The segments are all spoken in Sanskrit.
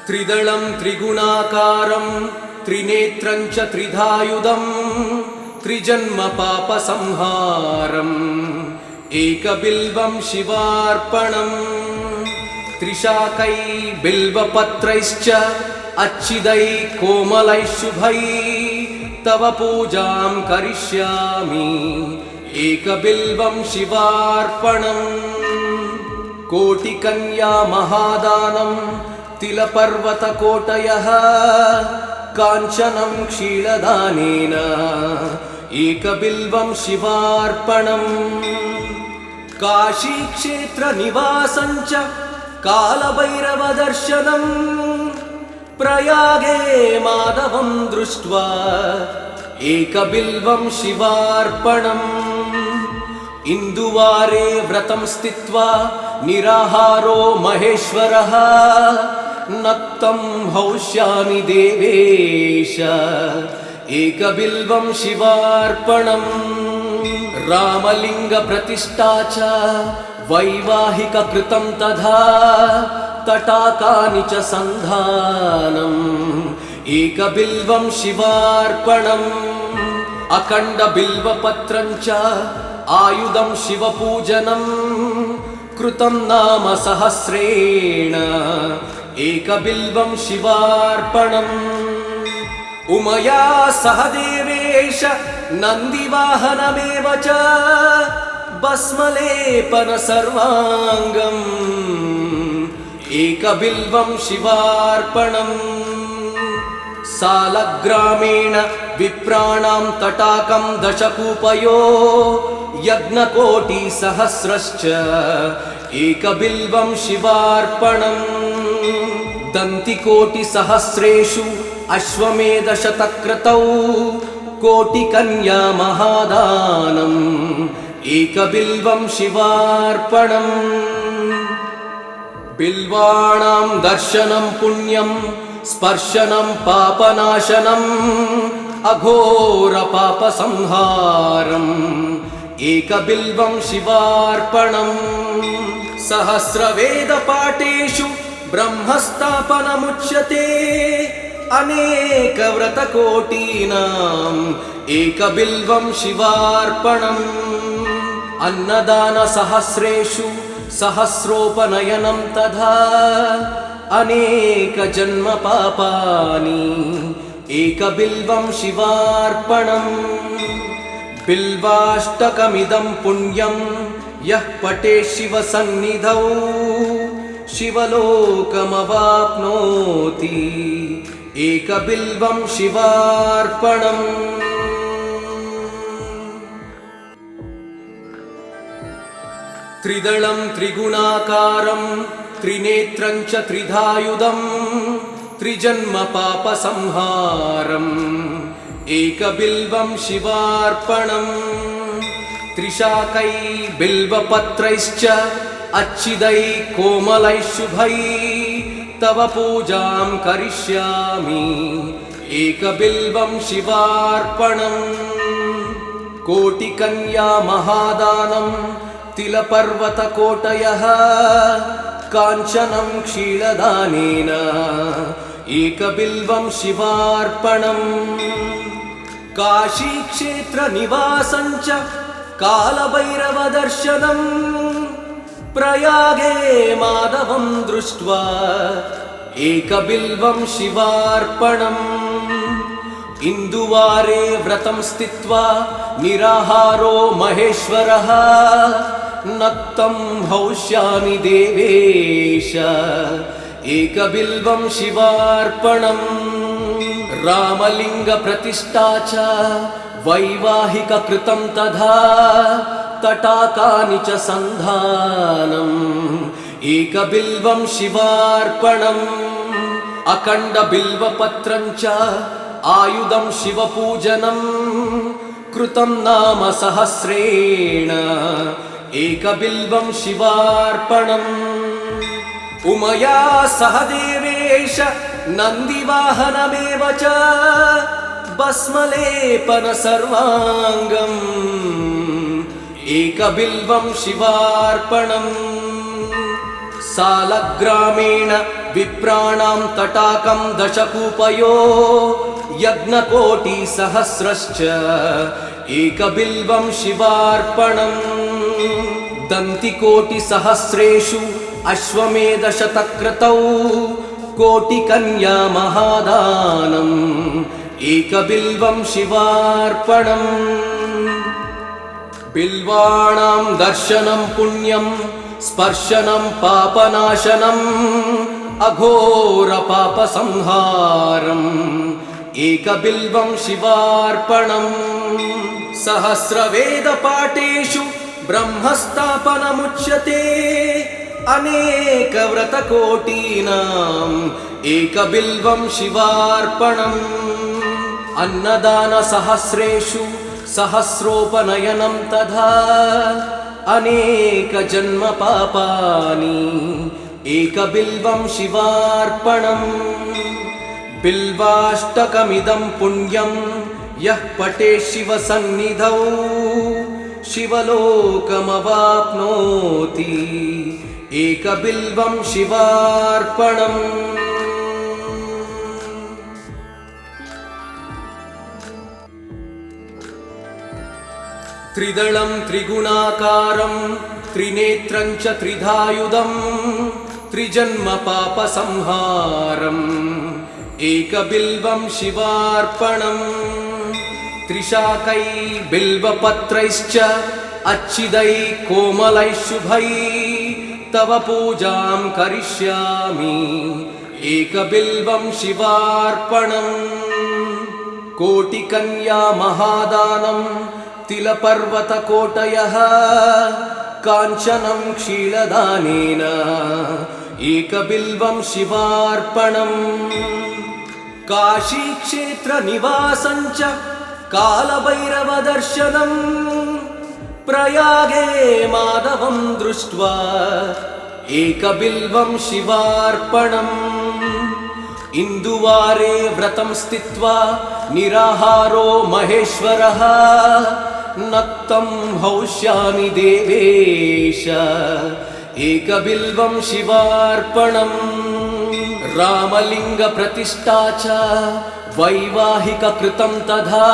त्रिदलं त्रिगुणाकारं त्रिनेत्रं च त्रिधायुधं त्रिजन्म पापसंहारम् एकबिल्वं शिवार्पणम् त्रिशाकै बिल्वपत्रैश्च अच्छिदै कोमलै शुभै तव पूजां करिष्यामि एकबिल्वं शिवार्पणम् कोटिकन्या महादानं तिलपर्वतकोटयः काञ्चनं क्षीरदानेन एकबिल्वं शिवार्पणम् काशीक्षेत्रनिवासं च कालभैरवदर्शनम् प्रयागे माधवं दृष्ट्वा एकबिल्वं शिवार्पणम् इन्दुवारे व्रतं स्थित्वा निराहारो महेश्वरः नक्तं हौष्यामि देवेश एकबिल्वं शिवार्पणम् रामलिङ्गप्रतिष्ठा च वैवाहिककृतं तथा तटाकानि च सन्धानम् एकबिल्वं शिवार्पणम् अखण्डबिल्वपत्रं च आयुधं शिवपूजनम् कृतं नाम सहस्रेण एकबिल्वं शिवार्पणम् उमया सह देवेश नन्दिवाहनमेव च भस्मलेपन सर्वाङ्गम् एकबिल्वं शिवार्पणम् सालग्रामेण विप्राणां तटाकं दशकूपयो यज्ञकोटिसहस्रश्च एकबिल्वं शिवार्पणम् दन्तिकोटिसहस्रेषु अश्वमेधशतक्रतौ कोटिकन्या महादानम् एकबिल्वं शिवार्पणम् बिल्वाणां दर्शनं पुण्यं स्पर्शनं पापनाशनम् अघोरपापसंहारम् एकबिल्वं शिवार्पणम् सहस्रवेदपाठेषु ब्रह्मस्थापनमुच्यते अनेकव्रतकोटीनाम् एकबिल्वं शिवार्पणम् अन्नदानसहस्रेषु सहस्रोपनयनं तथा अनेकजन्मपापानि एकबिल्वं शिवार्पणम् बिल्वाष्टकमिदं पुण्यं यः पठेत् शिवसन्निधौ शिवलोकमवाप्नोति एकबिल्वं शिवार्पणम् त्रिदलं त्रिगुणाकारं त्रिनेत्रं च त्रिधायुधं त्रिजन्म पापसंहारम् एकबिल्वं शिवार्पणम् त्रिशाकै बिल्वपत्रैश्च अच्छिदै कोमलै शुभै तव पूजां करिष्यामि एकबिल्वं शिवार्पणम् कोटिकन्या महादानं तिलपर्वतकोटयः काञ्चनं क्षीरदानेन एकबिल्वं शिवार्पणम् काशीक्षेत्रनिवासं च कालभैरवदर्शनम् प्रयागे माधवं दृष्ट्वा एकबिल्वं शिवार्पणम् इन्दुवारे व्रतं स्थित्वा निराहारो महेश्वरः नक्तं हौष्यामि देवेश एकबिल्वं शिवार्पणम् रामलिङ्गप्रतिष्ठा च वैवाहिककृतं तथा तटाकानि च सन्धानम् एकबिल्वं शिवार्पणम् अखण्डबिल्वपत्रं च आयुधं शिवपूजनम् कृतं नाम सहस्रेण एकबिल्वं शिवार्पणम् उमया सह देवेश नन्दिवाहनमेव च भस्मलेपन सर्वाङ्गम् एकबिल्वं शिवार्पणम् सालग्रामेण विप्राणां तटाकं दशकूपयो यज्ञकोटिसहस्रश्च एकबिल्वं शिवार्पणम् दन्तिकोटिसहस्रेषु अश्वमेधशतक्रतौ कोटिकन्या महादानम् एकबिल्वं शिवार्पणम् बिल्वाणां दर्शनं पुण्यं स्पर्शनं पापनाशनम् अघोरपापसंहारम् एकबिल्वं शिवार्पणम् सहस्रवेदपाठेषु ब्रह्मस्थापनमुच्यते अनेकव्रतकोटीनाम् एकबिल्वं शिवार्पणम् अन्नदानसहस्रेषु सहस्रोपनयनं तथा अनेकजन्मपापानि एकबिल्वं शिवार्पणम् बिल्वाष्टकमिदं पुण्यं यः पठेत् शिवसन्निधौ शिवलोकमवाप्नोति एकबिल्वं शिवार्पणम् त्रिदलं त्रिगुणाकारं त्रिनेत्रं च त्रिधायुधं त्रिजन्मपापसंहारम् एकबिल्वं शिवार्पणम् त्रिशाकै बिल्वपत्रैश्च अच्छिदैः कोमलैः शुभैः तव पूजां करिष्यामि एकबिल्वं शिवार्पणम् कोटिकन्या महादानं तिलपर्वतकोटयः काञ्चनं क्षीरदानेन एकबिल्वं शिवार्पणम् काशीक्षेत्रनिवासं च कालभैरवदर्शनम् प्रयागे माधवं दृष्ट्वा एकबिल्वं शिवार्पणम् इन्दुवारे व्रतं स्थित्वा निराहारो महेश्वरः नक्तं हौष्यामि देवेश एकबिल्वं शिवार्पणम् रामलिङ्गप्रतिष्ठा च वैवाहिककृतं तथा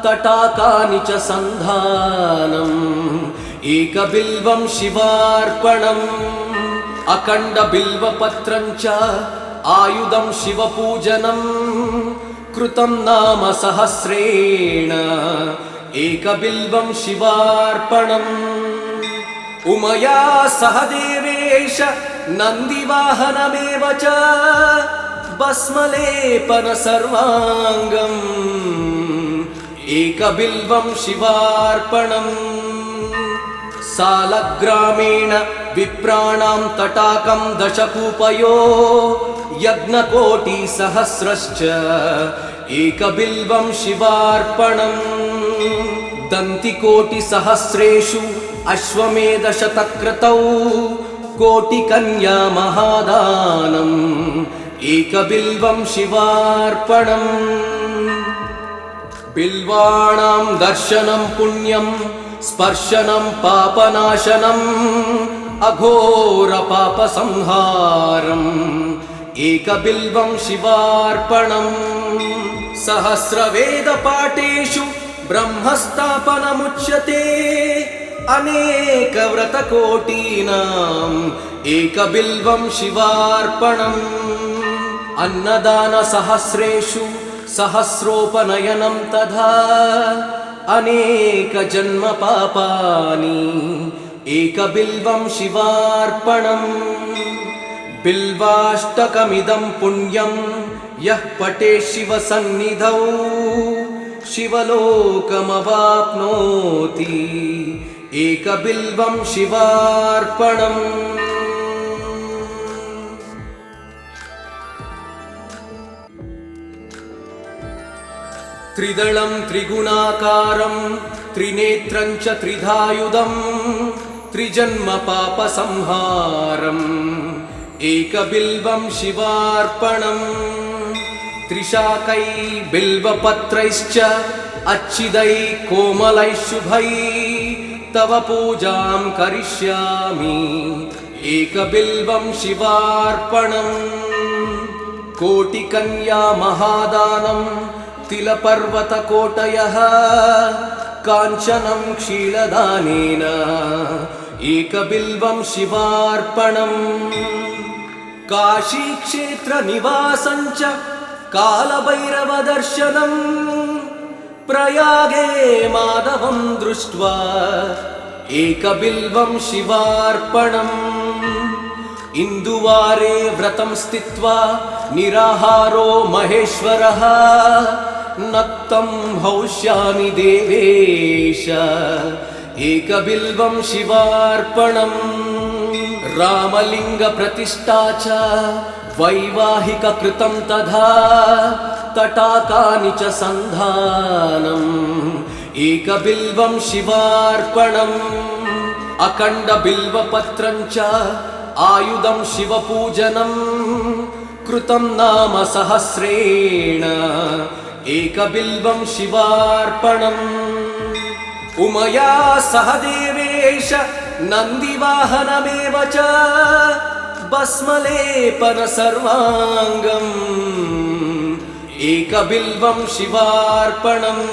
तटाकानि च सन्धानम् एकबिल्वं शिवार्पणम् अखण्डबिल्वपत्रं च आयुधं शिवपूजनम् कृतं नाम सहस्रेण एकबिल्वं शिवार्पणम् उमया सह देवेश नन्दिवाहनमेव च भस्मलेपन सर्वाङ्गम् एकबिल्वं शिवार्पणम् सालग्रामेण विप्राणां तटाकं दशकूपयो यज्ञकोटिसहस्रश्च एकबिल्वं शिवार्पणम् दन्तिकोटिसहस्रेषु अश्वमेधशतक्रतौ कोटिकन्या महादानम् एकबिल्वं शिवार्पणम् बिल्वाणां दर्शनं पुण्यं स्पर्शनं पापनाशनम् अघोरपापसंहारम् एकबिल्वं शिवार्पणम् सहस्रवेदपाठेषु ब्रह्मस्थापनमुच्यते अनेकव्रतकोटीनाम् एकबिल्वं शिवार्पणम् अन्नदानसहस्रेषु सहस्रोपनयनं तथा अनेकजन्मपापानि एकबिल्वं शिवार्पणम् बिल्वाष्टकमिदं पुण्यं यः पठेत् शिवसन्निधौ शिवलोकमवाप्नोति एकबिल्वं शिवार्पणम् त्रिदलं त्रिगुणाकारं त्रिनेत्रं च त्रिधायुधं त्रिजन्मपापसंहारम् एकबिल्वं शिवार्पणम् त्रिशाकै बिल्वपत्रैश्च अच्छिदैः कोमलैः शुभैः तव पूजां करिष्यामि एकबिल्वं शिवार्पणम् कोटिकन्या महादानं तिलपर्वतकोटयः काञ्चनं क्षीलदानेन एकबिल्वं शिवार्पणम् काशीक्षेत्रनिवासं च कालभैरवदर्शनम् प्रयागे माधवं दृष्ट्वा एकबिल्वं शिवार्पणम् इन्दुवारे व्रतं स्थित्वा निराहारो महेश्वरः नक्तं हौष्यामि देवेश एकबिल्वं शिवार्पणम् रामलिङ्गप्रतिष्ठा च वैवाहिककृतं तथा तटाकानि च सन्धानम् एकबिल्वं शिवार्पणम् अखण्डबिल्वपत्रं च आयुधं शिवपूजनम् कृतं नाम सहस्रेण एकबिल्वं शिवार्पणम् उमया सह देवेश नन्दिवाहनमेव च भस्मलेपन सर्वाङ्गम् एकबिल्वं शिवार्पणम्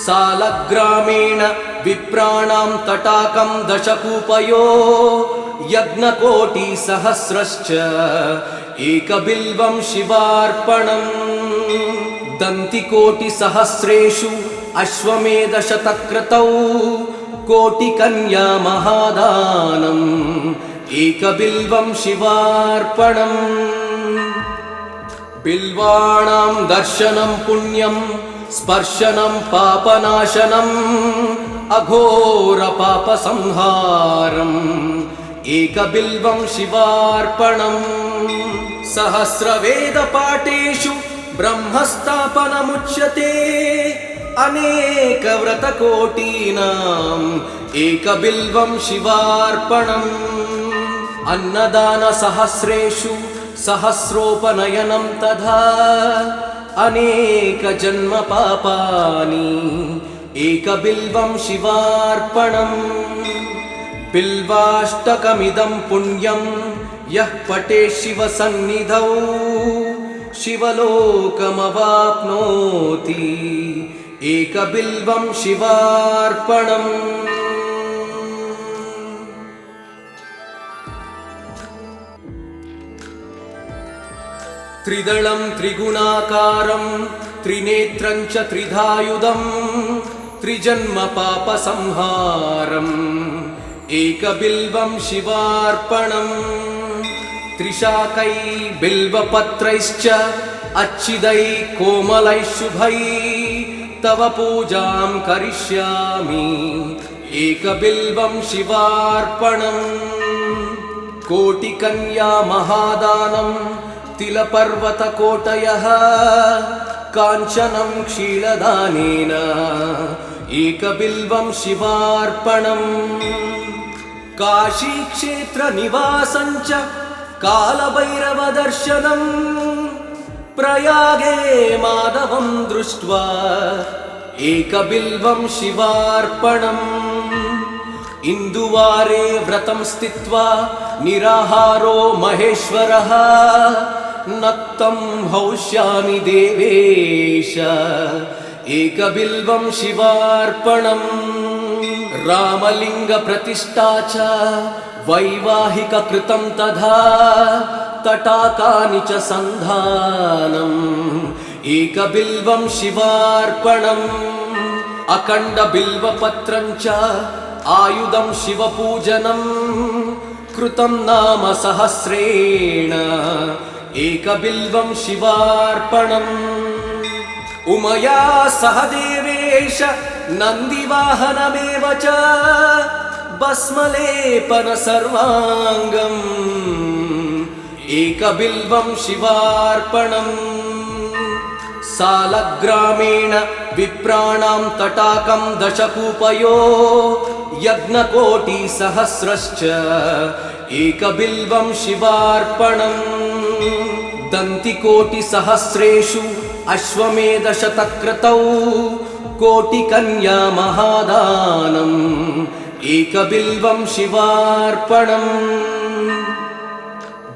सालग्रामेण विप्राणां तटाकं दशकूपयो यज्ञकोटिसहस्रश्च एकबिल्वं शिवार्पणम् दन्तिकोटिसहस्रेषु अश्वमेधशतक्रतौ कोटिकन्या महादानम् एकबिल्वं शिवार्पणम् बिल्वाणां दर्शनं पुण्यं स्पर्शनं पापनाशनम् अघोरपापसंहारम् एकबिल्वं शिवार्पणम् सहस्रवेदपाठेषु ब्रह्मस्थापनमुच्यते अनेकव्रतकोटीनाम् एकबिल्वं शिवार्पणम् अन्नदानसहस्रेषु सहस्रोपनयनं तथा अनेकजन्मपापानि एकबिल्वं शिवार्पणम् बिल्वाष्टकमिदं पुण्यं यः पठेत् शिवसन्निधौ शिवलोकमवाप्नोति एकबिल्वं शिवार्पणम् त्रिदलं त्रिगुणाकारं त्रिनेत्रं च त्रिधायुधं त्रिजन्मपापसंहारम् एकबिल्वं शिवार्पणम् त्रिशाकै बिल्वपत्रैश्च अच्छिदै कोमलैः शुभै तव पूजां करिष्यामि एकबिल्वं शिवार्पणम् कोटिकन्या महादानं तिलपर्वतकोटयः काञ्चनं क्षीलदानेन एकबिल्वं शिवार्पणम् काशीक्षेत्रनिवासं च कालभैरवदर्शनम् प्रयागे माधवं दृष्ट्वा एकबिल्वं शिवार्पणम् इन्दुवारे व्रतं स्थित्वा निराहारो महेश्वरः नक्तं हौष्यामि देवेश एकबिल्वं शिवार्पणम् रामलिङ्गप्रतिष्ठा च वैवाहिककृतं तथा तटाकानि च सन्धानम् एकबिल्वं शिवार्पणम् अखण्डबिल्वपत्रं च आयुधं शिवपूजनम् कृतं नाम सहस्रेण एकबिल्वं शिवार्पणम् उमया सह देवेश नन्दिवाहनमेव च भस्मलेपन सर्वाङ्गम् एकबिल्वं शिवार्पणम् सालग्रामेण विप्राणां तटाकं दशकूपयो यज्ञकोटिसहस्रश्च एकबिल्वं शिवार्पणम् दन्तिकोटिसहस्रेषु अश्वमेधशतक्रतौ कोटिकन्या महादानम् एकबिल्वं शिवार्पणम्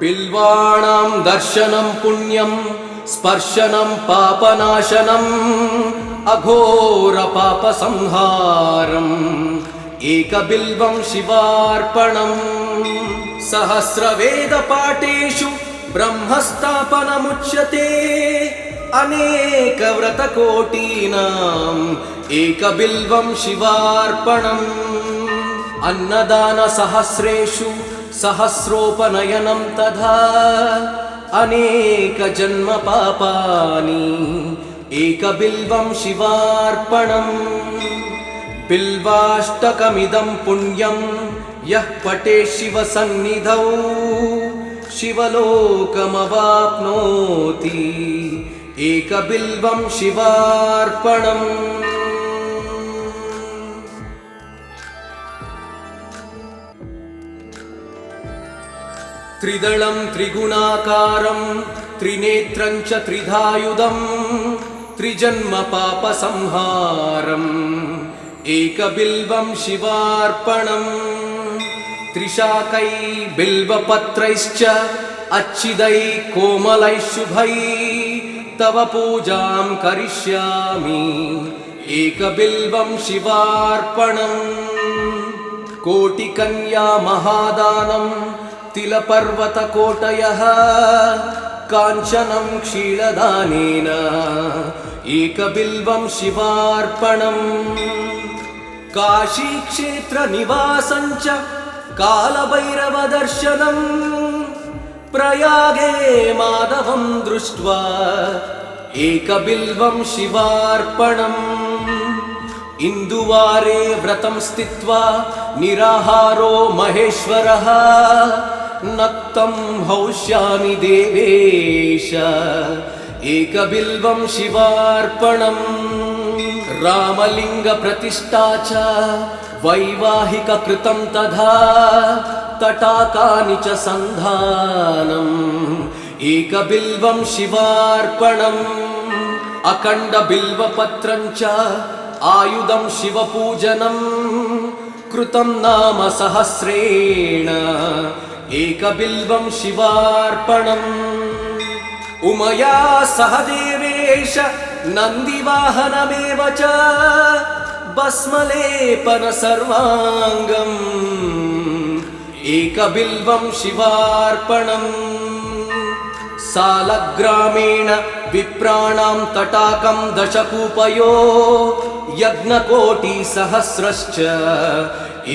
बिल्वाणां दर्शनं पुण्यं स्पर्शनं पापनाशनम् अघोरपापसंहारम् एकबिल्वं शिवार्पणम् सहस्रवेदपाठेषु ब्रह्मस्थापनमुच्यते अनेकव्रतकोटीनाम् एकबिल्वं शिवार्पणम् अन्नदानसहस्रेषु सहस्रोपनयनं तथा अनेकजन्मपापानि एकबिल्वं शिवार्पणम् बिल्वाष्टकमिदं पुण्यं यः पठेत् शिवसन्निधौ शिवलोकमवाप्नोति एकबिल्वं शिवार्पणम् त्रिदलं त्रिगुणाकारं त्रिनेत्रं च त्रिधायुधं त्रिजन्मपापसंहारम् एकबिल्वं शिवार्पणम् त्रिशाकै बिल्वपत्रैश्च अच्छिदै कोमलैः शुभै तव पूजां करिष्यामि एकबिल्वं शिवार्पणम् कोटिकन्या महादानं तिलपर्वतकोटयः काञ्चनं क्षीरदानेन एकबिल्वं शिवार्पणम् काशीक्षेत्रनिवासं च कालभैरवदर्शनम् प्रयागे माधवं दृष्ट्वा एकबिल्वं शिवार्पणम् इन्दुवारे व्रतं स्थित्वा निराहारो महेश्वरः नक्तं हौष्यामि देवेश एकबिल्वं शिवार्पणम् रामलिङ्गप्रतिष्ठा च वैवाहिककृतं तथा तटाकानि च सन्धानम् एकबिल्वं शिवार्पणम् अखण्डबिल्वपत्रं च आयुधं शिवपूजनं कृतं नाम सहस्रेण एकबिल्वं शिवार्पणम् उमया सह देवेश नन्दिवाहनमेव च भस्मलेपन सर्वाङ्गम् एकबिल्वं शिवार्पणम् सालग्रामेण विप्राणां तटाकं दशकूपयो यज्ञकोटिसहस्रश्च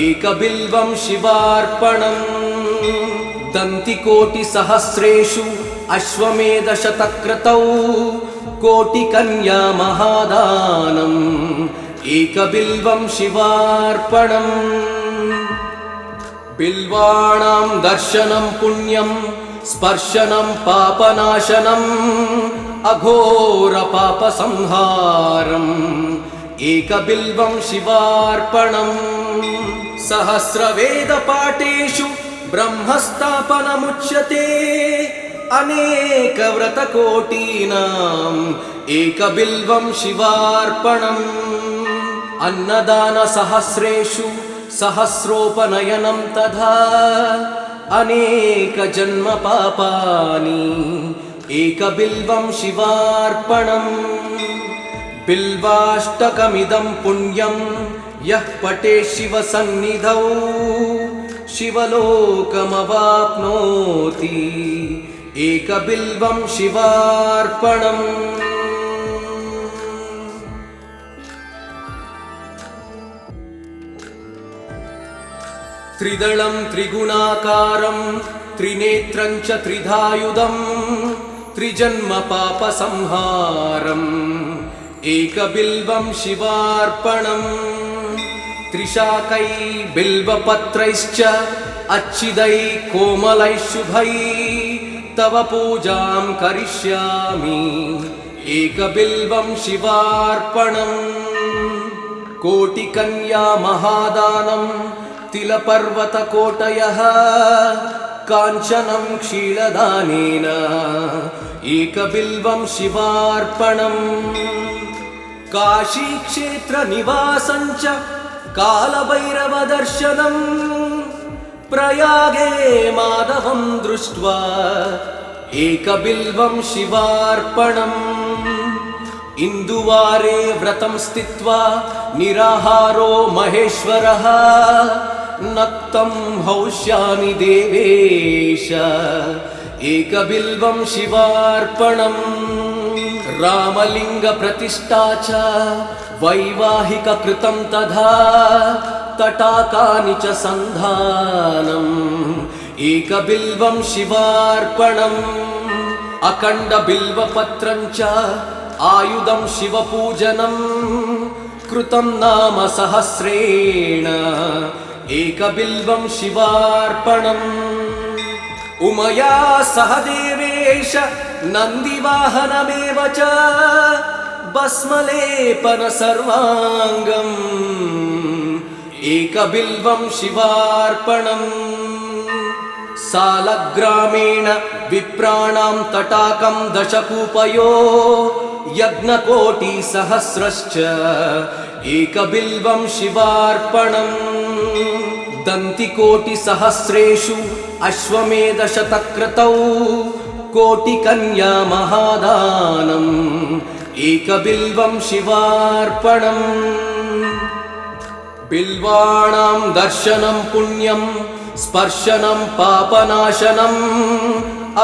एकबिल्वं शिवार्पणम् दन्तिकोटिसहस्रेषु अश्वमेधशतक्रतौ कोटिकन्या महादानम् एकबिल्वं शिवार्पणम् बिल्वाणां दर्शनं पुण्यं स्पर्शनं पापनाशनम् अघोरपापसंहारम् एकबिल्वं शिवार्पणम् सहस्रवेदपाठेषु ब्रह्मस्थापनमुच्यते अनेकव्रतकोटीनाम् एकबिल्वं शिवार्पणम् अन्नदानसहस्रेषु सहस्रोपनयनं तथा अनेकजन्मपापानि एकबिल्वं शिवार्पणम् बिल्वाष्टकमिदं पुण्यं यः पठेत् शिवसन्निधौ शिवलोकमवाप्नोति एकबिल्वं शिवार्पणम् त्रिदलं त्रिगुणाकारं त्रिनेत्रं च त्रिधायुधं त्रिजन्मपापसंहारम् एकबिल्वं शिवार्पणम् त्रिशाकै बिल्वपत्रैश्च अच्छिदै कोमलैः शुभै तव पूजां करिष्यामि एकबिल्वं शिवार्पणम् कोटिकन्या महादानं तिलपर्वतकोटयः काञ्चनं क्षीरदानेन एकबिल्वं शिवार्पणम् काशीक्षेत्रनिवासं च कालभैरवदर्शनम् प्रयागे माधवं दृष्ट्वा एकबिल्वं शिवार्पणम् इन्दुवारे व्रतं स्थित्वा निराहारो महेश्वरः नक्तं हौष्यामि देवेश एकबिल्वं शिवार्पणम् रामलिंग प्रतिष्ठा च वैवाहिक कृतं तथा तटाकानि च सन्धानम् एकबिल्वं शिवार्पणम् अखण्ड बिल्वपत्रं च आयुधं शिवपूजनं कृतं नाम सहस्रेण एकबिल्वं शिवार्पणम् उमया सह देवेश नन्दिवाहनमेव च भस्मलेपन सर्वाङ्गम् एकबिल्वं शिवार्पणम् सालग्रामेण विप्राणां तटाकं दशकूपयो यज्ञकोटिसहस्रश्च एकबिल्वं शिवार्पणम् दन्तिकोटिसहस्रेषु अश्वमेधशतक्रतौ कोटिकन्या महादानम् एकबिल्वं शिवार्पणम् बिल्वाणां दर्शनं पुण्यं स्पर्शनं पापनाशनम्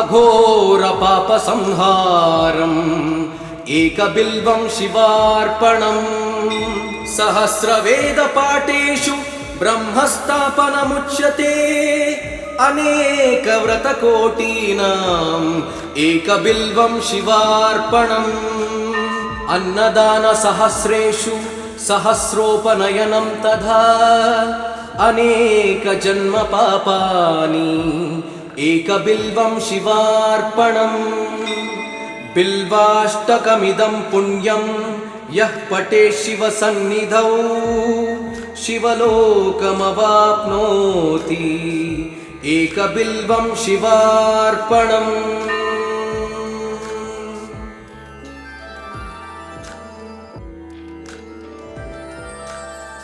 अघोर पापसंहारम् एकबिल्वं शिवार्पणम् सहस्रवेदपाठेषु ब्रह्मस्थापनमुच्यते अनेकव्रतकोटीनाम् एकबिल्वं शिवार्पणम् अन्नदानसहस्रेषु सहस्रोपनयनं तथा अनेकजन्मपापानि एकबिल्वं शिवार्पणम् बिल्वाष्टकमिदं पुण्यं यः पठेत् शिवसन्निधौ शिवलोकमवाप्नोति एकबिल्वं शिवार्पणम्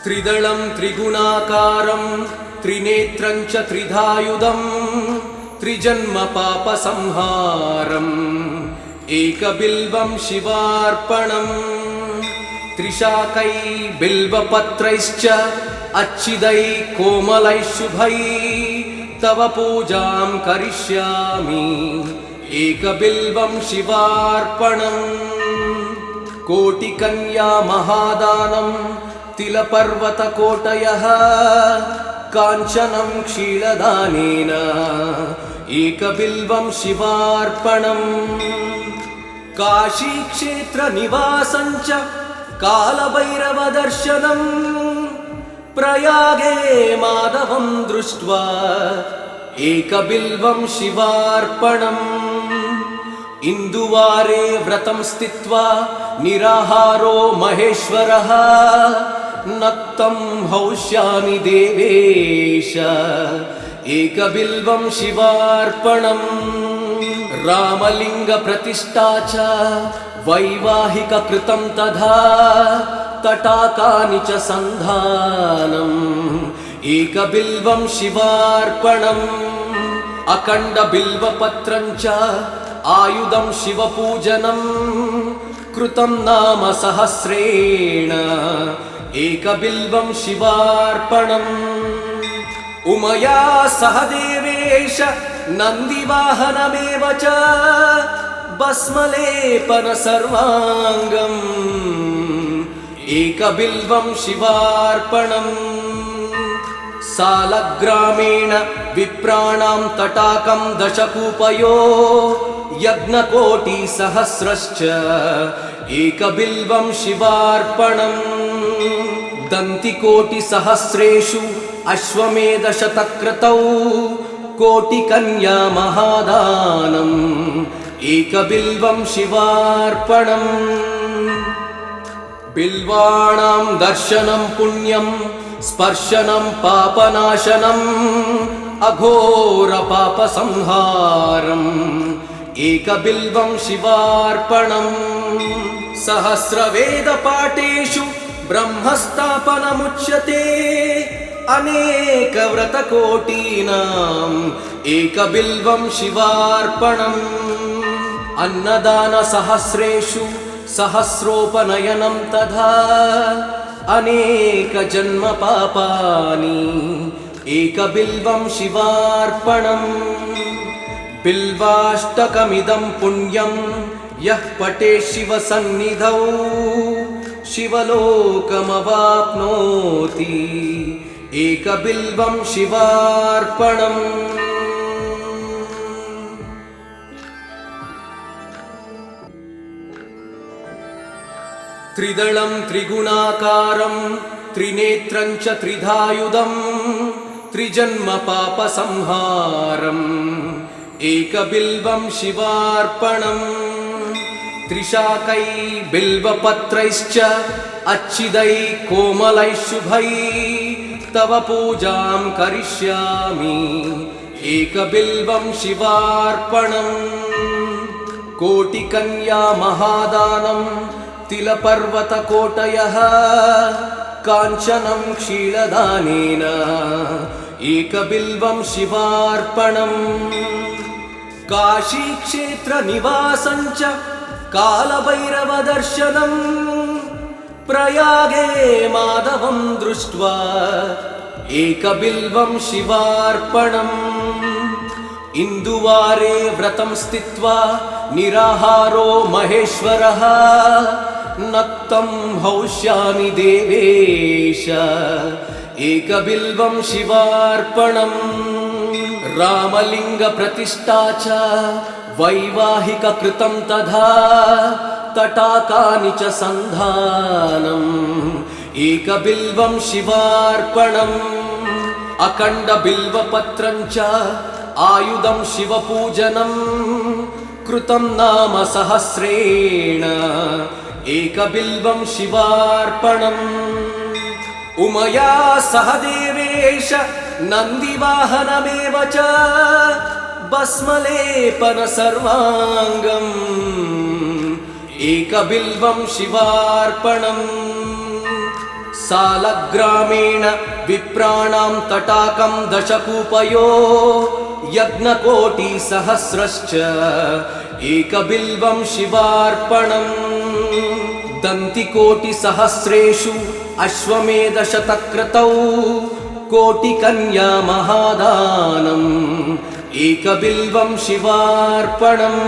त्रिदलं त्रिगुणाकारं त्रिनेत्रं च त्रिधायुधं त्रिजन्म पापसंहारम् एकबिल्वं शिवार्पणम् त्रिशाकै बिल्वपत्रैश्च अच्छिदै कोमलै शुभै तव पूजां करिष्यामि एकबिल्वं शिवार्पणम् कोटिकन्या महादानं तिलपर्वतकोटयः काञ्चनं क्षीरदानेन एकबिल्वं शिवार्पणम् काशीक्षेत्रनिवासं च कालभैरवदर्शनम् प्रयागे माधवं दृष्ट्वा एकबिल्वं शिवार्पणम् इन्दुवारे व्रतं स्थित्वा निराहारो महेश्वरः नक्तं हौष्यामि देवेश एकबिल्वं शिवार्पणम् रामलिंग प्रतिष्ठा च वैवाहिक कृतं तथा तटाकानि च सन्धानम् एकबिल्वं शिवार्पणम् अखण्ड बिल्वपत्रं च आयुधं शिवपूजनं कृतं नाम सहस्रेण एकबिल्वं शिवार्पणम् उमया सह देवेश नन्दिवाहनमेव च भस्मलेपन सर्वाङ्गम् एकबिल्वं शिवार्पणम् सालग्रामेण विप्राणां तटाकं दशकूपयो यज्ञकोटिसहस्रश्च एकबिल्वं शिवार्पणम् दन्तिकोटिसहस्रेषु अश्वमेधशतक्रतौ कोटिकन्या महादानम् एकबिल्वं शिवार्पणम् बिल्वाणां दर्शनं पुण्यं स्पर्शनं पापनाशनम् अघोर पापसंहारम् एकबिल्वं शिवार्पणम् सहस्रवेदपाठेषु ब्रह्मस्थापनमुच्यते अनेकव्रतकोटीनाम् एकबिल्वं शिवार्पणम् अन्नदानसहस्रेषु सहस्रोपनयनं तथा अनेकजन्मपापानि एकबिल्वं शिवार्पणम् बिल्वाष्टकमिदं पुण्यं यः पठे शिवसन्निधौ शिवलोकमवाप्नोति एकबिल्वं शिवार्पणम् त्रिदलं त्रिगुणाकारं त्रिनेत्रं च त्रिधायुधं त्रिजन्मपापसंहारम् एकबिल्वं शिवार्पणम् त्रिशाकै बिल्वपत्रैश्च अच्छिदै कोमलै शुभै तव पूजां करिष्यामि एकबिल्वं शिवार्पणम् कोटिकन्या महादानं तिलपर्वतकोटयः काञ्चनं क्षीलदानेन एकबिल्वं शिवार्पणम् काशीक्षेत्रनिवासं च कालभैरवदर्शनम् प्रयागे माधवं दृष्ट्वा एकबिल्वं शिवार्पणम् इन्दुवारे व्रतं स्थित्वा निराहारो महेश्वरः नक्तं हौष्यामि देवेश एकबिल्वं शिवार्पणम् रामलिङ्गप्रतिष्ठा च वैवाहिककृतं तथा तटाकानि च सन्धानम् एकबिल्वं शिवार्पणम् अखण्डबिल्वपत्रं च आयुधं शिवपूजनम् कृतं नाम सहस्रेण एकबिल्वं शिवार्पणम् उमया सह देवेश नन्दिवाहनमेव च भस्मलेपन सर्वाङ्गम् एकबिल्वं शिवार्पणम् सालग्रामेण विप्राणां तटाकं दशकूपयो यज्ञकोटिसहस्रश्च एकबिल्वं शिवार्पणम् दन्तिकोटिसहस्रेषु अश्वमेधशतक्रतौ कोटिकन्या महादानम् एकबिल्वं शिवार्पणम्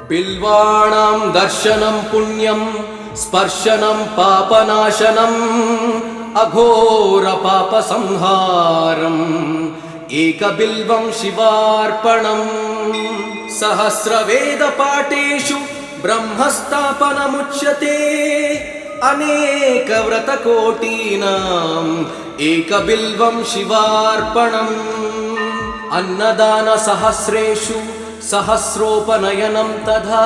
बिल्वाणां दर्शनं पुण्यं स्पर्शनं पापनाशनम् अघोरपापसंहारम् एकबिल्वं शिवार्पणम् सहस्रवेदपाठेषु ब्रह्मस्थापनमुच्यते अनेकव्रतकोटीनाम् एकबिल्वं शिवार्पणम् अन्नदानसहस्रेषु सहस्रोपनयनं तथा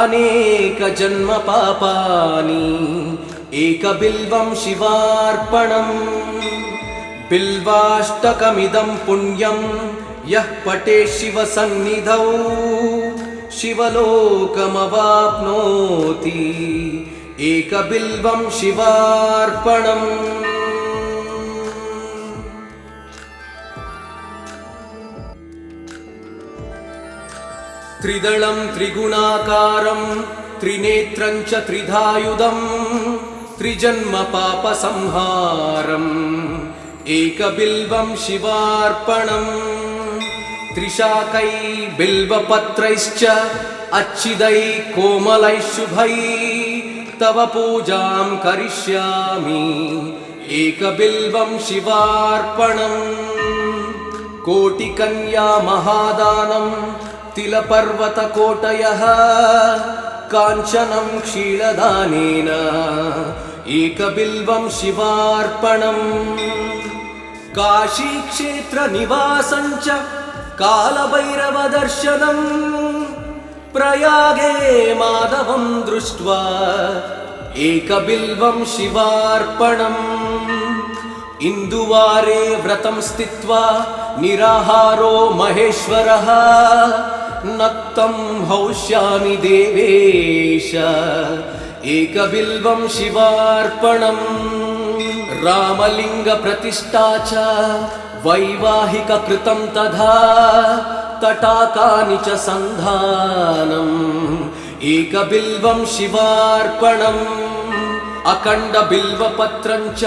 अनेकजन्मपापानि एकबिल्वं शिवार्पणम् बिल्वाष्टकमिदं पुण्यं यः पठे शिवसन्निधौ शिवलोकमवाप्नोति एकबिल्वं शिवार्पणम् त्रिदलं त्रिगुणाकारं त्रिनेत्रं च त्रिधायुधं त्रिजन्मपापसंहारम् एकबिल्वं शिवार्पणम् त्रिशाकै बिल्वपत्रैश्च अच्छिदै कोमलै शुभै तव पूजां करिष्यामि एकबिल्वं शिवार्पणम् कोटिकन्या महादानं तिलपर्वतकोटयः काञ्चनं क्षीलदानेन एकबिल्वं शिवार्पणम् काशीक्षेत्रनिवासं च कालभैरवदर्शनम् प्रयागे माधवं दृष्ट्वा एकबिल्वं शिवार्पणम् इन्दुवारे व्रतं स्थित्वा निराहारो महेश्वरः नक्तं हौष्यामि देवेश एकबिल्वं शिवार्पणम् रामलिङ्गप्रतिष्ठा च वैवाहिककृतं तथा तटाकानि च सन्धानम् एकबिल्वं शिवार्पणम् अखण्डबिल्वपत्रं च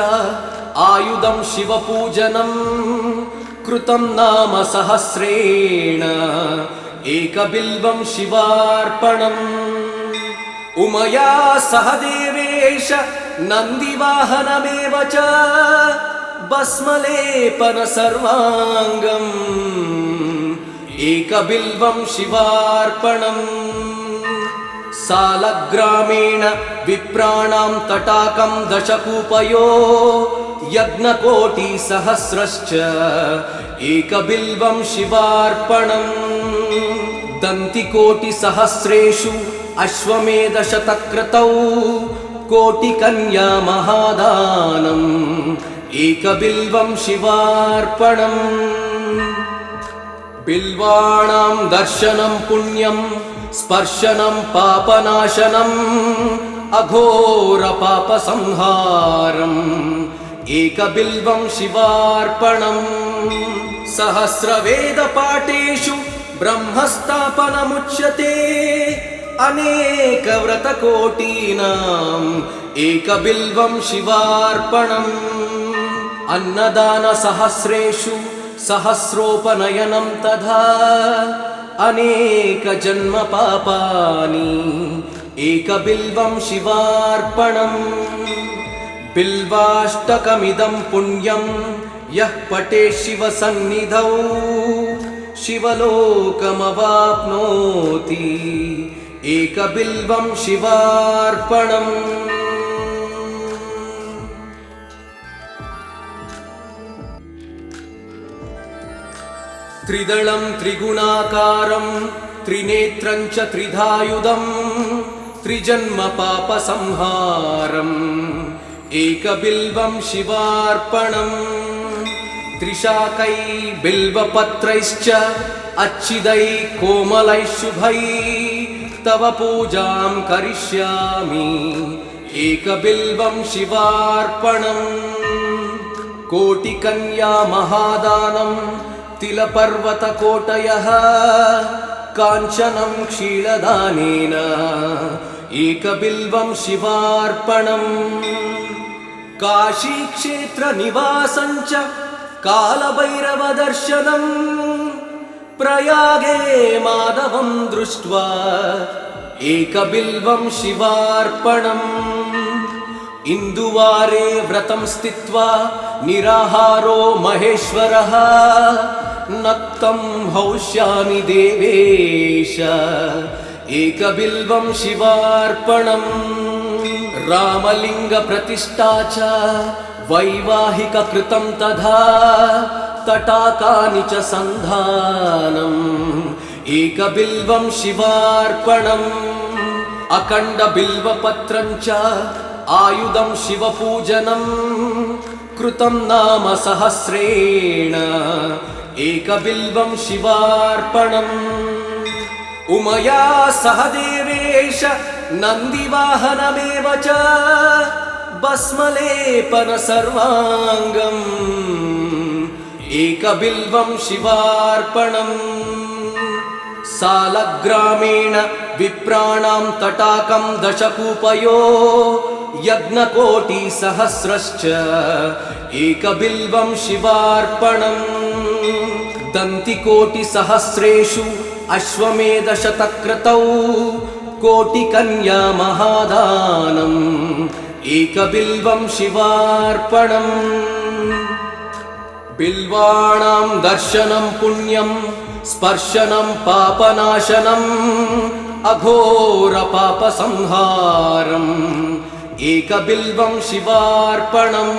आयुधं शिवपूजनम् कृतं नाम सहस्रेण एकबिल्वं शिवार्पणम् उमया सह देवेश नन्दिवाहनमेव च भस्मलेपन सर्वाङ्गम् एकबिल्वं शिवार्पणम् सालग्रामेण विप्राणां तटाकं दशकूपयो यज्ञकोटिसहस्रश्च एकबिल्वं शिवार्पणम् दन्तिकोटिसहस्रेषु अश्वमेधशतक्रतौ कोटिकन्या महादानम् एकबिल्वं शिवार्पणम् बिल्वाणां दर्शनं पुण्यं स्पर्शनं पापनाशनम् अघोरपापसंहारम् एकबिल्वं शिवार्पणम् सहस्रवेदपाठेषु ब्रह्मस्थापनमुच्यते अनेकव्रतकोटीनाम् एकबिल्वं शिवार्पणम् अन्नदानसहस्रेषु सहस्रोपनयनं तथा अनेकजन्मपापानि एकबिल्वं शिवार्पणम् बिल्वाष्टकमिदं पुण्यं यः पठेत् शिवसन्निधौ शिवलोकमवाप्नोति एकबिल्वं शिवार्पणम् त्रिदलं त्रिगुणाकारं त्रिनेत्रं च त्रिधायुधं त्रिजन्मपापसंहारम् एकबिल्वं शिवार्पणम् त्रिशाकै बिल्वपत्रैश्च अच्छिदै कोमलै शुभै तव पूजां करिष्यामि एकबिल्वं शिवार्पणम् कोटिकन्या महादानं तिलपर्वतकोटयः काञ्चनं क्षीरदानेन एकबिल्वं शिवार्पणम् काशीक्षेत्रनिवासं च कालभैरवदर्शनम् प्रयागे माधवं दृष्ट्वा एकबिल्वं शिवार्पणम् इन्दुवारे व्रतं स्थित्वा निराहारो महेश्वरः नक्तं हौष्यामि देवेश एकबिल्वं शिवार्पणम् रामलिङ्गप्रतिष्ठा च वैवाहिककृतं तथा तटाकानि च सन्धानम् एकबिल्वं शिवार्पणम् अखण्डबिल्वपत्रं च आयुधं शिवपूजनम् कृतं नाम सहस्रेण एकबिल्वं शिवार्पणम् उमया सह देवेश नन्दिवाहनमेव च भस्मलेपन सर्वाङ्गम् एकबिल्वं शिवार्पणम् सालग्रामेण विप्राणां तटाकं दशकूपयो यज्ञकोटिसहस्रश्च एकबिल्वं शिवार्पणम् दन्तिकोटिसहस्रेषु अश्वमेधशतक्रतौ कोटिकन्या महादानम् एकबिल्वं शिवार्पणम् बिल्वाणां दर्शनं पुण्यं स्पर्शनं पापनाशनम् अघोरपापसंहारम् एकबिल्वं शिवार्पणम्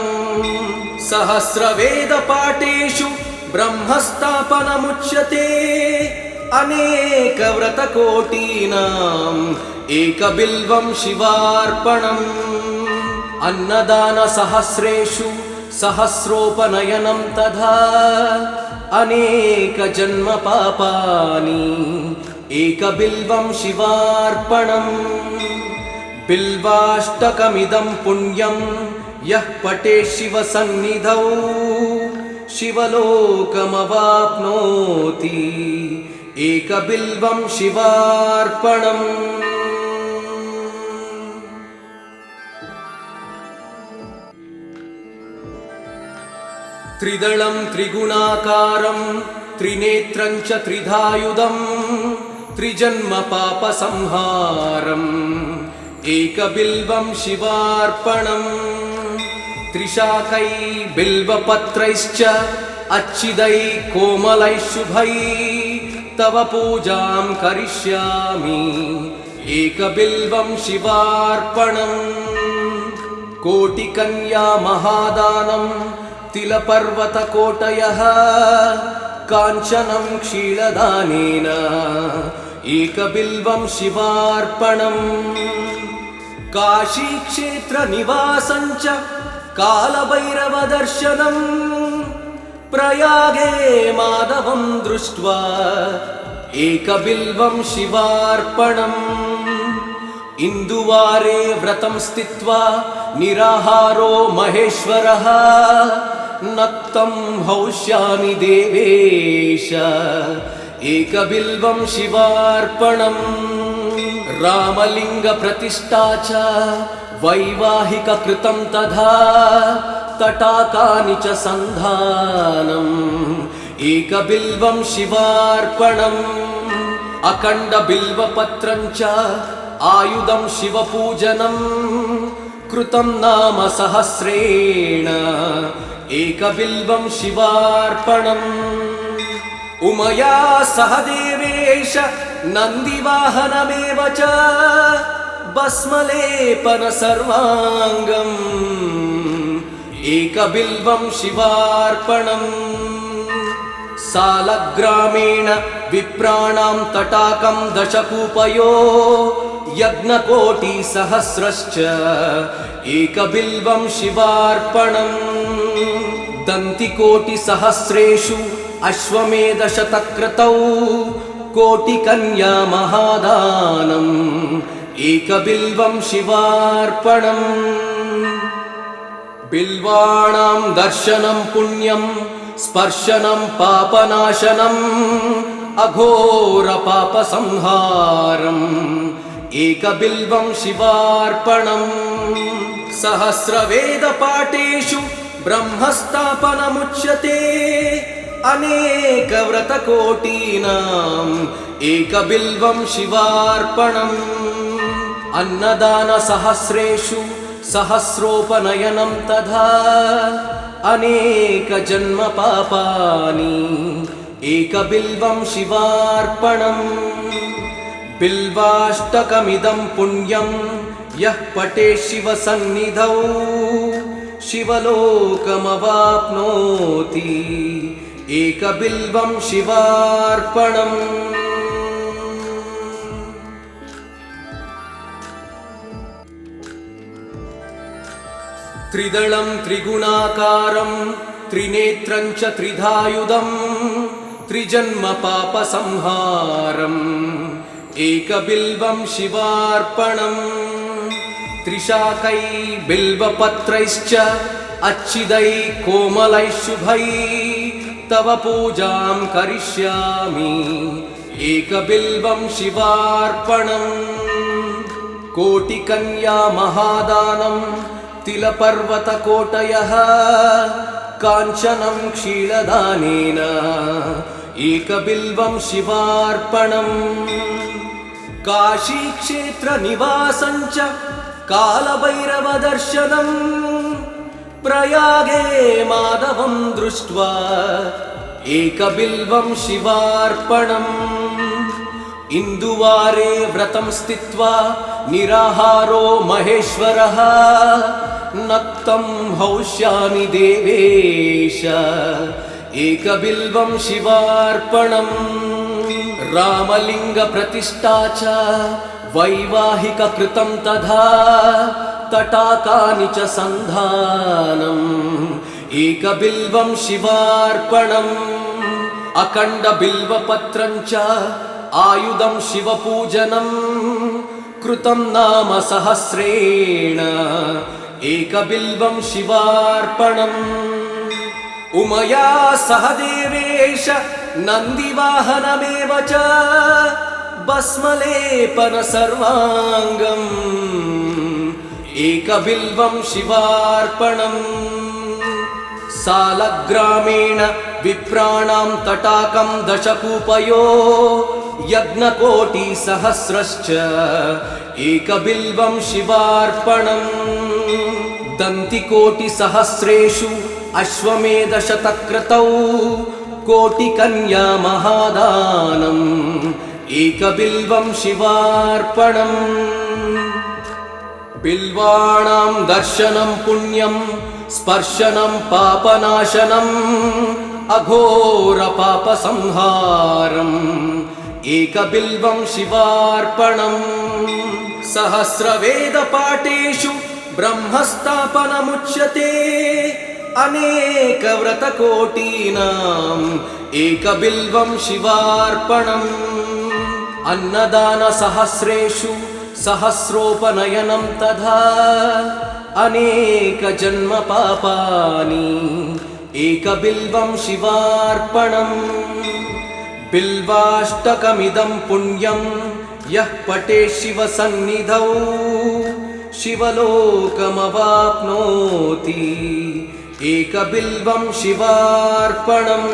सहस्रवेदपाठेषु ब्रह्मस्थापनमुच्यते अनेकव्रतकोटीनाम् एकबिल्वं शिवार्पणम् अन्नदानसहस्रेषु सहस्रोपनयनं तथा अनेकजन्मपापानि एकबिल्वं शिवार्पणम् बिल्वाष्टकमिदं पुण्यं यः पठेत् शिवसन्निधौ शिवलोकमवाप्नोति एकबिल्वं शिवार्पणम्। त्रिदलं त्रिगुणाकारं त्रिनेत्रं च त्रिधायुधं त्रिजन्म पापसंहारम् एकबिल्वं शिवार्पणम्। त्रिशाकै बिल्वपत्रैश्च अच्छिदैः कोमलैः शुभैः तव पूजां करिष्यामि एकबिल्वं शिवार्पणम्। कोटिकन्या महादानं तिलपर्वतकोटयः काञ्चनं क्षीरदानेन एकबिल्वं शिवार्पणम्। काशीक्षेत्रनिवासं च कालभैरवदर्शनम् प्रयागे माधवं दृष्ट्वा एकबिल्वं शिवार्पणम्। इन्दुवारे व्रतं स्थित्वा निराहारो महेश्वरः नक्तं हौष्यामि देवेश एकबिल्वं शिवार्पणम्। रामलिङ्गप्रतिष्ठा च वैवाहिककृतं तथा तटाकानि च सन्धानम् एकबिल्वं शिवार्पणम्। अखण्डबिल्वपत्रं च आयुधं शिवपूजनं कृतं नाम सहस्रेण एकबिल्वं शिवार्पणम्। उमया सह देवेश नन्दिवाहनमेव च भस्मलेपन सर्वाङ्गम् एकबिल्वं शिवार्पणम्। सालग्रामेण विप्राणां तटाकं दशकूपयो यज्ञकोटिसहस्रश्च एकबिल्वं शिवार्पणम्। दन्तिकोटिसहस्रेषु अश्वमेधशतक्रतौ कोटिकन्या महादानम् एकबिल्वं शिवार्पणम्। बिल्वाणां दर्शनं पुण्यं स्पर्शनं पापनाशनम् अघोरपापसंहारम् एकबिल्वं शिवार्पणम्। सहस्रवेदपाठेषु ब्रह्मस्थापनमुच्यते अनेकव्रतकोटीनाम् एकबिल्वं शिवार्पणम्। अन्नदानसहस्रेषु सहस्रोपनयनं तथा अनेकजन्मपापानि एकबिल्वं शिवार्पणम्। बिल्वाष्टकमिदं पुण्यं यः पठेत् शिवसन्निधौ शिवलोकमवाप्नोति एकबिल्वं शिवार्पणम्। त्रिदलं त्रिगुणाकारं त्रिनेत्रं च त्रिधायुधं त्रिजन्म पापसंहारम् एकबिल्वं शिवार्पणम्। त्रिशाकै बिल्वपत्रैश्च अच्छिदैः कोमलैः शुभैः तव पूजां करिष्यामि एकबिल्वं शिवार्पणम्। कोटिकन्या महादानं तिलपर्वतकोटयः काञ्चनं क्षीरदानेन एकबिल्वं शिवार्पणम्। काशीक्षेत्रनिवासं च कालभैरवदर्शनम् प्रयागे माधवं दृष्ट्वा एकबिल्वं शिवार्पणम्। इन्दुवारे व्रतं स्थित्वा निराहारो महेश्वरः नक्तं हौष्यामि देवेश एकबिल्वं शिवार्पणम्। रामलिङ्गप्रतिष्ठा च वैवाहिककृतं तथा तटाकानि च सन्धानम् एकबिल्वं शिवार्पणम्। अखण्डबिल्वपत्रं च आयुधं शिवपूजनं कृतं नाम सहस्रेण एकबिल्वं शिवार्पणम् उमया सह देवेश नन्दिवाहनमेव च भस्मलेपन सर्वाङ्गम् एकबिल्वं शिवार्पणम् सालग्रामेण विप्राणां तटाकं दशकूपयो यज्ञकोटिसहस्रश्च एकबिल्वं शिवार्पणम् दन्तिकोटिसहस्रेषु अश्वमेधशतक्रतौ कोटिकन्या महादानम् एकबिल्वं शिवार्पणम् बिल्वाणां दर्शनं पुण्यं स्पर्शनं पापनाशनम् अघोरपापसंहारम् एकबिल्वं शिवार्पणम् सहस्रवेदपाठेषु ब्रह्मस्थापनमुच्यते अनेकव्रतकोटीनाम् एकबिल्वं शिवार्पणम् अन्नदानसहस्रेषु सहस्रोपनयनं तथा अनेकजन्मपापानि एकबिल्वं शिवार्पणम् बिल्वाष्टकमिदं पुण्यं यः पठेत् शिवसन्निधौ शिवलोकमवाप्नोति एकबिल्वं शिवार्पणम्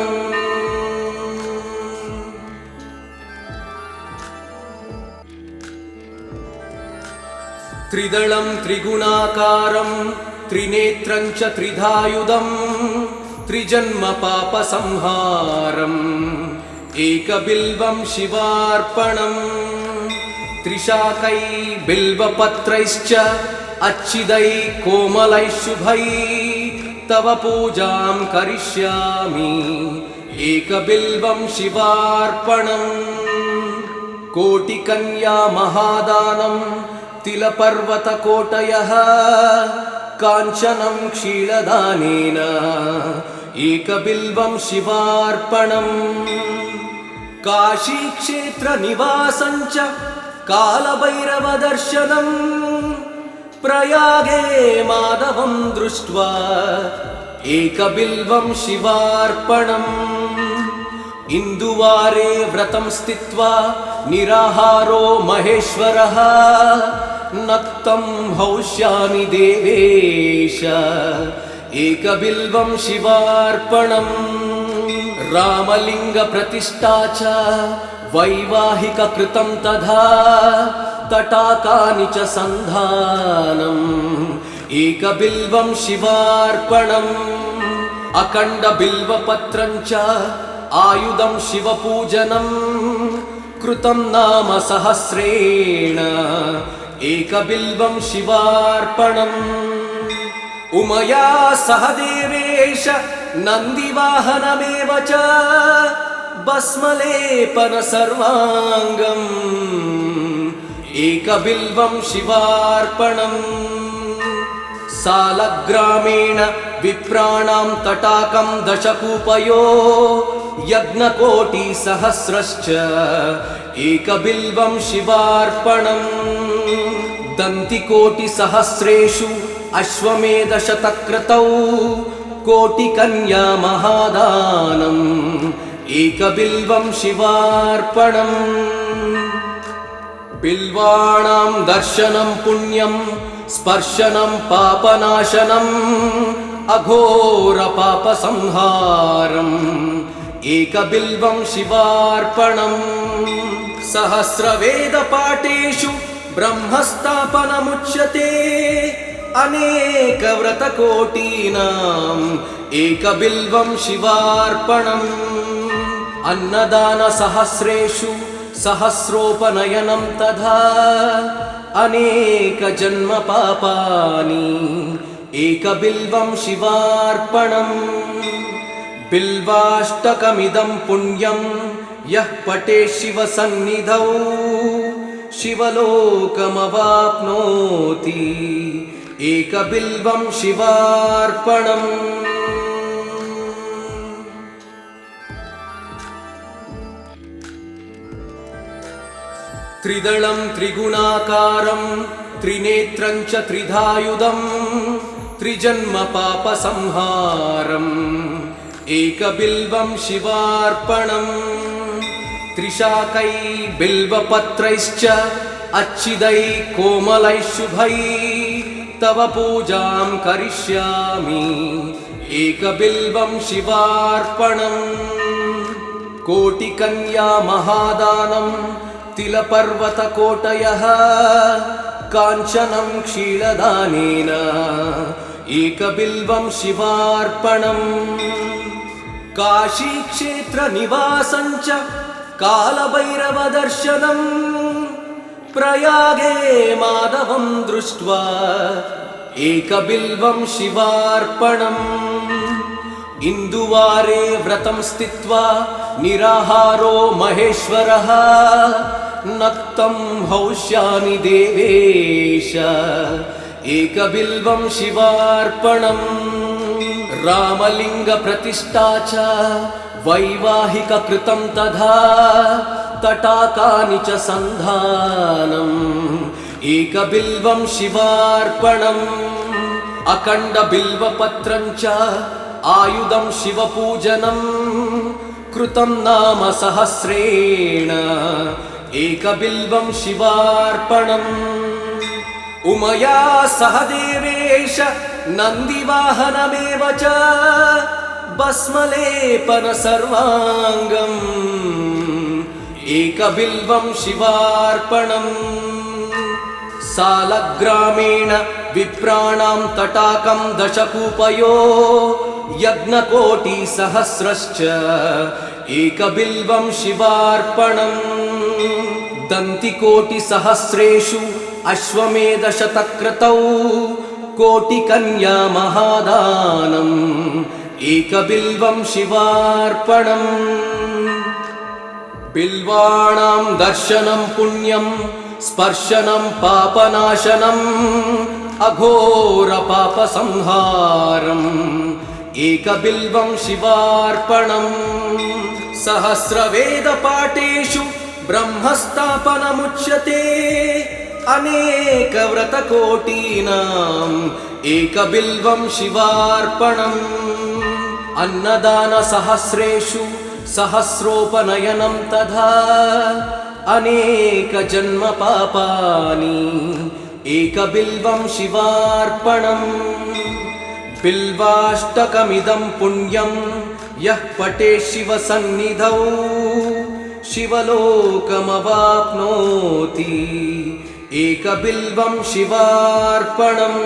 त्रिदलं त्रिगुणाकारं त्रिनेत्रं च त्रिधायुधं त्रिजन्मपापसंहारम् एकबिल्वं शिवार्पणम् त्रिशाकै बिल्वपत्रैश्च अच्छिदैः कोमलैः शुभैः तव पूजां करिष्यामि एकबिल्वं शिवार्पणम् कोटिकन्या महादानं तिलपर्वतकोटयः काञ्चनं क्षीरदानेन एकबिल्वं शिवार्पणम् काशीक्षेत्रनिवासं च कालभैरवदर्शनम् प्रयागे माधवं दृष्ट्वा एकबिल्वं शिवार्पणम् इन्दुवारे व्रतं स्थित्वा निराहारो महेश्वरः नक्तं हौष्यामि देवेश एकबिल्वं शिवार्पणम् रामलिङ्गप्रतिष्ठा च वैवाहिककृतं तथा तटाकानि च सन्धानम् एकबिल्वं शिवार्पणम् अखण्डबिल्वपत्रं च आयुधं शिवपूजनम् कृतं नाम सहस्रेण एकबिल्वं शिवार्पणम् उमया सह देवेश नन्दिवाहनमेव च भस्मलेपन सर्वाङ्गम् एकबिल्वं शिवार्पणम् सालग्रामेण विप्राणां तटाकं दशकूपयो यज्ञकोटिसहस्रश्च एकबिल्वं शिवार्पणम् दन्तिकोटिसहस्रेषु अश्वमेधशतक्रतौ कोटिकन्या महादानम् एकबिल्वं शिवार्पणम् बिल्वाणां दर्शनं पुण्यं स्पर्शनं पापनाशनम् अघोरपापसंहारम् एकबिल्वं शिवार्पणम् सहस्रवेदपाठेषु ब्रह्मस्थापनमुच्यते अनेकव्रतकोटीनाम् एकबिल्वं शिवार्पणम् अन्नदानसहस्रेषु सहस्रोपनयनं तथा अनेकजन्मपापानि एकबिल्वं शिवार्पणम् बिल्वाष्टकमिदं पुण्यं यः पठेत् शिवसन्निधौ शिवलोकमवाप्नोति एकबिल्वं शिवार्पणम् त्रिदलं त्रिगुणाकारं त्रिनेत्रं च त्रिधायुधं त्रिजन्म पापसंहारम् एकबिल्वं शिवार्पणम् त्रिशाकै बिल्वपत्रैश्च अच्छिदै कोमलैः शुभै तव पूजां करिष्यामि एकबिल्वं शिवार्पणम् कोटिकन्या महादानं तिलपर्वतकोटयः काञ्चनं क्षीरदानेन एकबिल्वं शिवार्पणम् काशीक्षेत्रनिवासं च कालभैरवदर्शनम् प्रयागे माधवं दृष्ट्वा एकबिल्वं शिवार्पणम् इन्दुवारे व्रतं स्थित्वा निराहारो महेश्वरः नक्तं हौष्यामि देवेश एकबिल्वं शिवार्पणम् रामलिङ्गप्रतिष्ठा च वैवाहिककृतं तथा तटाकानि च सन्धानम् एकबिल्वं शिवार्पणम् अखण्डबिल्वपत्रं च आयुधं शिवपूजनं कृतं नाम सहस्रेण एकबिल्वं शिवार्पणम् उमया सह देवेश नन्दिवाहनमेव च भस्मलेपन सर्वाङ्गम् एकबिल्वं शिवार्पणम् सालग्रामेण विप्राणां तटाकं दशकूपयो यज्ञकोटिसहस्रश्च एकबिल्वं शिवार्पणम् दन्तिकोटिसहस्रेषु अश्वमेधशतक्रतौ कोटिकन्या महादानम् एकबिल्वं शिवार्पणम् बिल्वाणां दर्शनं पुण्यं स्पर्शनं पापनाशनम् अघोरपापसंहारम् एकबिल्वं शिवार्पणम् सहस्रवेदपाठेषु ब्रह्मस्थापनमुच्यते अनेकव्रतकोटीनाम् एकबिल्वं शिवार्पणम् अन्नदानसहस्रेषु सहस्रोपनयनं तथा अनेकजन्मपापानि एकबिल्वं शिवार्पणम् बिल्वाष्टकमिदं पुण्यं यः पठेत् शिवसन्निधौ शिवलोकमवाप्नोति एकबिल्वं शिवार्पणम्